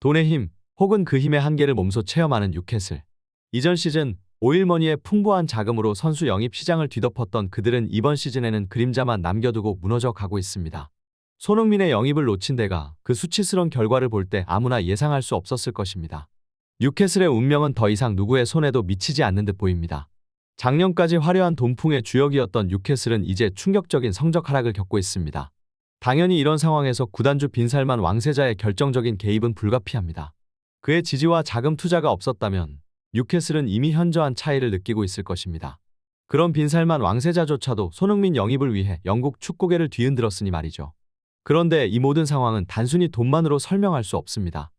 돈의 힘, 혹은 그 힘의 한계를 몸소 체험하는 뉴캐슬. 이전 시즌 오일머니의 풍부한 자금으로 선수 영입 시장을 뒤덮었던 그들은 이번 시즌에는 그림자만 남겨두고 무너져 가고 있습니다. 손흥민의 영입을 놓친 데가 그 수치스러운 결과를 볼 때 아무나 예상할 수 없었을 것입니다. 뉴캐슬의 운명은 더 이상 누구의 손에도 미치지 않는 듯 보입니다. 작년까지 화려한 돈풍의 주역이었던 뉴캐슬은 이제 충격적인 성적 하락을 겪고 있습니다. 당연히 이런 상황에서 구단주 빈살만 왕세자의 결정적인 개입은 불가피합니다. 그의 지지와 자금 투자가 없었다면 뉴캐슬은 이미 현저한 차이를 느끼고 있을 것입니다. 그런 빈살만 왕세자조차도 손흥민 영입을 위해 영국 축구계를 뒤흔들었으니 말이죠. 그런데 이 모든 상황은 단순히 돈만으로 설명할 수 없습니다.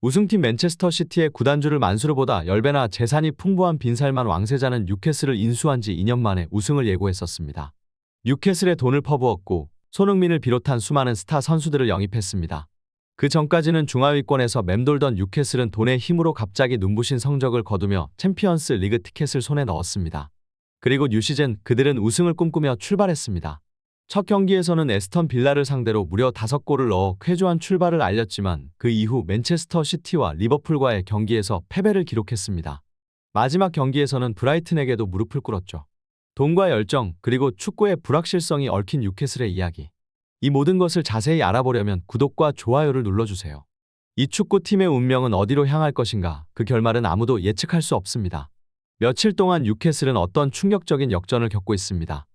우승팀 맨체스터 시티의 구단주를 만수르 보다 10배나 재산이 풍부한 빈살만 왕세자는 뉴캐슬을 인수한 지 2년 만에 우승을 예고했었습니다. 뉴캐슬에 돈을 퍼부었고 손흥민을 비롯한 수많은 스타 선수들을 영입했습니다. 그 전까지는 중하위권에서 맴돌던 뉴캐슬은 돈의 힘으로 갑자기 눈부신 성적을 거두며 챔피언스 리그 티켓을 손에 넣었습니다. 그리고 뉴 시즌 그들은 우승을 꿈꾸며 출발했습니다. 첫 경기에서는 에스턴 빌라를 상대로 무려 5골을 넣어 쾌조한 출발을 알렸지만 그 이후 맨체스터 시티와 리버풀과의 경기에서 패배를 기록했습니다. 마지막 경기에서는 브라이튼에게도 무릎을 꿇었죠. 돈과 열정 그리고 축구의 불확실성이 얽힌 뉴캐슬의 이야기. 이 모든 것을 자세히 알아보려면 구독과 좋아요를 눌러주세요. 이 축구팀의 운명은 어디로 향할 것인가 그 결말은 아무도 예측할 수 없습니다. 며칠 동안 뉴캐슬은 어떤 충격적인 역전을 겪고 있습니다.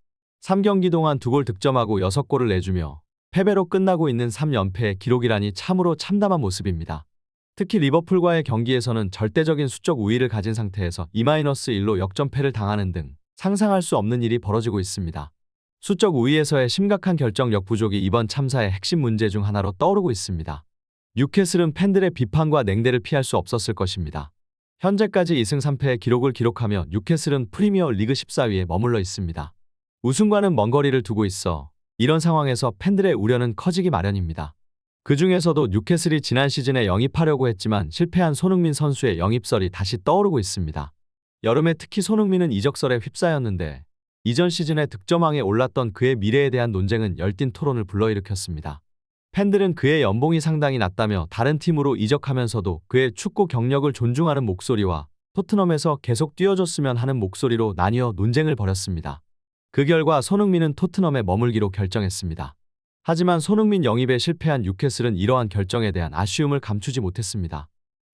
3경기 동안 2골 득점하고 6골을 내주며 패배로 끝나고 있는 3연패의 기록이라니 참으로 참담한 모습입니다. 특히 리버풀과의 경기에서는 절대적인 수적 우위를 가진 상태에서 2-1로 역전패를 당하는 등 상상할 수 없는 일이 벌어지고 있습니다. 수적 우위에서의 심각한 결정력 부족이 이번 참사의 핵심 문제 중 하나로 떠오르고 있습니다. 뉴캐슬은 팬들의 비판과 냉대를 피할 수 없었을 것입니다. 현재까지 2승 3패의 기록을 기록하며 뉴캐슬은 프리미어 리그 14위에 머물러 있습니다. 우승과는 먼 거리를 두고 있어 이런 상황에서 팬들의 우려는 커지기 마련입니다. 그 중에서도 뉴캐슬이 지난 시즌에 영입하려고 했지만 실패한 손흥민 선수의 영입설이 다시 떠오르고 있습니다. 여름에 특히 손흥민은 이적설에 휩싸였는데 이전 시즌에 득점왕에 올랐던 그의 미래에 대한 논쟁은 열띤 토론을 불러일으켰습니다. 팬들은 그의 연봉이 상당히 낮다며 다른 팀으로 이적하면서도 그의 축구 경력을 존중하는 목소리와 토트넘에서 계속 뛰어줬으면 하는 목소리로 나뉘어 논쟁을 벌였습니다. 그 결과 손흥민은 토트넘에 머물기로 결정했습니다. 하지만 손흥민 영입에 실패한 뉴캐슬은 이러한 결정에 대한 아쉬움을 감추지 못했습니다.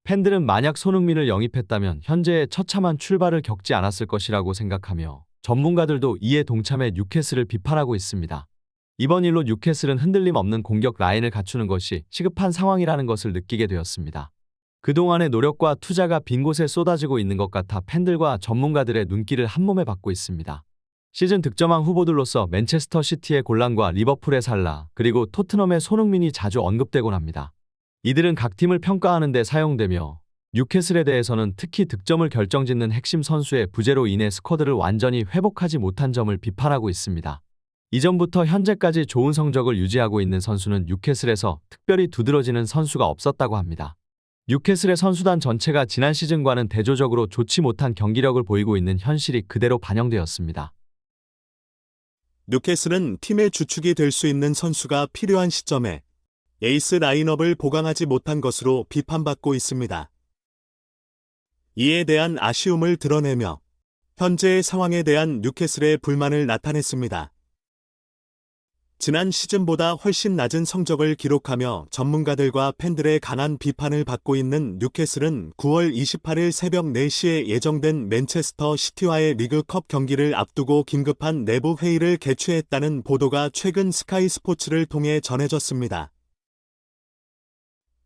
팬들은 만약 손흥민을 영입했다면 현재의 처참한 출발을 겪지 않았을 것이라고 생각하며 전문가들도 이에 동참해 뉴캐슬을 비판하고 있습니다. 이번 일로 뉴캐슬은 흔들림 없는 공격 라인을 갖추는 것이 시급한 상황이라는 것을 느끼게 되었습니다. 그동안의 노력과 투자가 빈 곳에 쏟아지고 있는 것 같아 팬들과 전문가들의 눈길을 한몸에 받고 있습니다. 시즌 득점왕 후보들로서 맨체스터 시티의 골란과 리버풀의 살라 그리고 토트넘의 손흥민이 자주 언급되곤 합니다. 이들은 각 팀을 평가하는 데 사용되며 뉴캐슬에 대해서는 특히 득점을 결정짓는 핵심 선수의 부재로 인해 스쿼드를 완전히 회복하지 못한 점을 비판하고 있습니다. 이전부터 현재까지 좋은 성적을 유지하고 있는 선수는 뉴캐슬에서 특별히 두드러지는 선수가 없었다고 합니다. 뉴캐슬의 선수단 전체가 지난 시즌과는 대조적으로 좋지 못한 경기력을 보이고 있는 현실이 그대로 반영되었습니다. 뉴캐슬은 팀의 주축이 될 수 있는 선수가 필요한 시점에 에이스 라인업을 보강하지 못한 것으로 비판받고 있습니다. 이에 대한 아쉬움을 드러내며 현재의 상황에 대한 뉴캐슬의 불만을 나타냈습니다. 지난 시즌보다 훨씬 낮은 성적을 기록하며 전문가들과 팬들의 강한 비판을 받고 있는 뉴캐슬은 9월 28일 새벽 4시에 예정된 맨체스터 시티와의 리그컵 경기를 앞두고 긴급한 내부 회의를 개최했다는 보도가 최근 스카이 스포츠를 통해 전해졌습니다.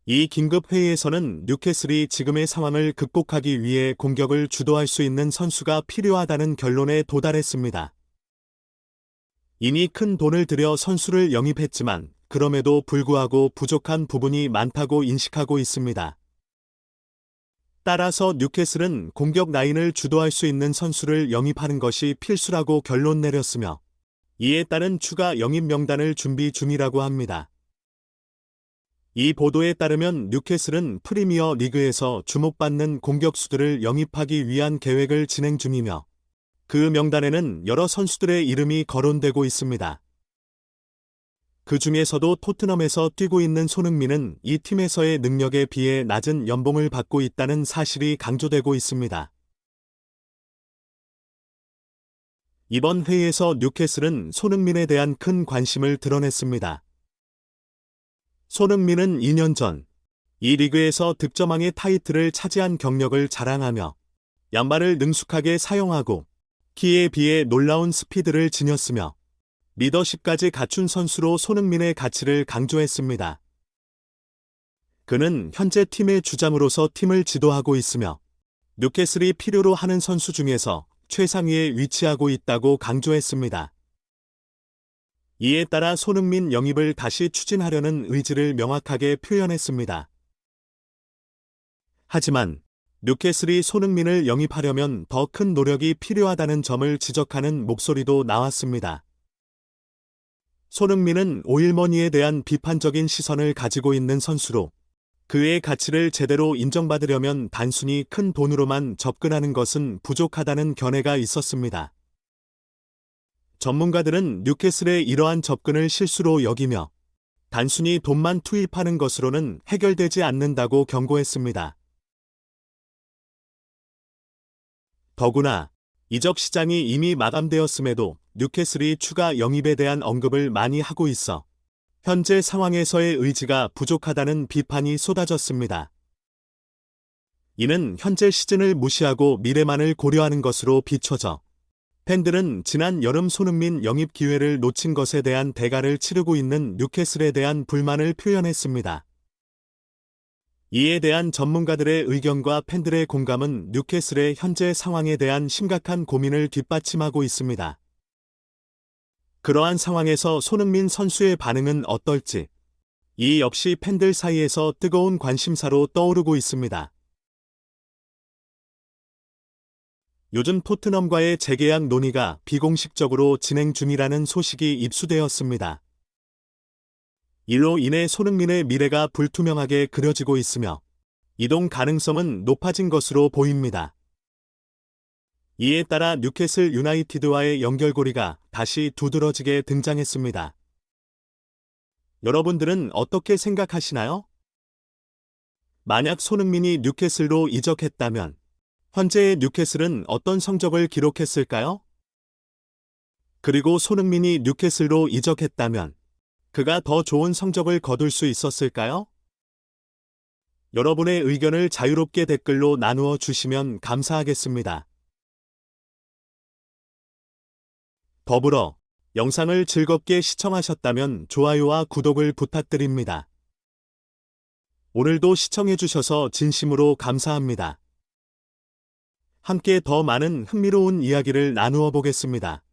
이 긴급 회의에서는 뉴캐슬이 지금의 상황을 극복하기 위해 공격을 주도할 수 있는 선수가 필요하다는 결론에 도달했습니다. 이미 큰 돈을 들여 선수를 영입했지만 그럼에도 불구하고 부족한 부분이 많다고 인식하고 있습니다. 따라서 뉴캐슬은 공격 라인을 주도할 수 있는 선수를 영입하는 것이 필수라고 결론 내렸으며 이에 따른 추가 영입 명단을 준비 중이라고 합니다. 이 보도에 따르면 뉴캐슬은 프리미어 리그에서 주목받는 공격수들을 영입하기 위한 계획을 진행 중이며 그 명단에는 여러 선수들의 이름이 거론되고 있습니다. 그 중에서도 토트넘에서 뛰고 있는 손흥민은 이 팀에서의 능력에 비해 낮은 연봉을 받고 있다는 사실이 강조되고 있습니다. 이번 회의에서 뉴캐슬은 손흥민에 대한 큰 관심을 드러냈습니다. 손흥민은 2년 전 이 리그에서 득점왕의 타이틀을 차지한 경력을 자랑하며 양발을 능숙하게 사용하고 키에 비해 놀라운 스피드를 지녔으며 리더십까지 갖춘 선수로 손흥민의 가치를 강조했습니다. 그는 현재 팀의 주장으로서 팀을 지도하고 있으며 뉴캐슬이 필요로 하는 선수 중에서 최상위에 위치하고 있다고 강조했습니다. 이에 따라 손흥민 영입을 다시 추진하려는 의지를 명확하게 표현했습니다. 하지만 뉴캐슬이 손흥민을 영입하려면 더 큰 노력이 필요하다는 점을 지적하는 목소리도 나왔습니다. 손흥민은 오일머니에 대한 비판적인 시선을 가지고 있는 선수로 그의 가치를 제대로 인정받으려면 단순히 큰 돈으로만 접근하는 것은 부족하다는 견해가 있었습니다. 전문가들은 뉴캐슬의 이러한 접근을 실수로 여기며 단순히 돈만 투입하는 것으로는 해결되지 않는다고 경고했습니다. 더구나 이적 시장이 이미 마감되었음에도 뉴캐슬이 추가 영입에 대한 언급을 많이 하고 있어 현재 상황에서의 의지가 부족하다는 비판이 쏟아졌습니다. 이는 현재 시즌을 무시하고 미래만을 고려하는 것으로 비춰져 팬들은 지난 여름 손흥민 영입 기회를 놓친 것에 대한 대가를 치르고 있는 뉴캐슬에 대한 불만을 표현했습니다. 이에 대한 전문가들의 의견과 팬들의 공감은 뉴캐슬의 현재 상황에 대한 심각한 고민을 뒷받침하고 있습니다. 그러한 상황에서 손흥민 선수의 반응은 어떨지, 이 역시 팬들 사이에서 뜨거운 관심사로 떠오르고 있습니다. 요즘 토트넘과의 재계약 논의가 비공식적으로 진행 중이라는 소식이 입수되었습니다. 이로 인해 손흥민의 미래가 불투명하게 그려지고 있으며 이동 가능성은 높아진 것으로 보입니다. 이에 따라 뉴캐슬 유나이티드와의 연결고리가 다시 두드러지게 등장했습니다. 여러분들은 어떻게 생각하시나요? 만약 손흥민이 뉴캐슬로 이적했다면 현재의 뉴캐슬은 어떤 성적을 기록했을까요? 그리고 손흥민이 뉴캐슬로 이적했다면 그가 더 좋은 성적을 거둘 수 있었을까요? 여러분의 의견을 자유롭게 댓글로 나누어 주시면 감사하겠습니다. 더불어 영상을 즐겁게 시청하셨다면 좋아요와 구독을 부탁드립니다. 오늘도 시청해주셔서 진심으로 감사합니다. 함께 더 많은 흥미로운 이야기를 나누어 보겠습니다.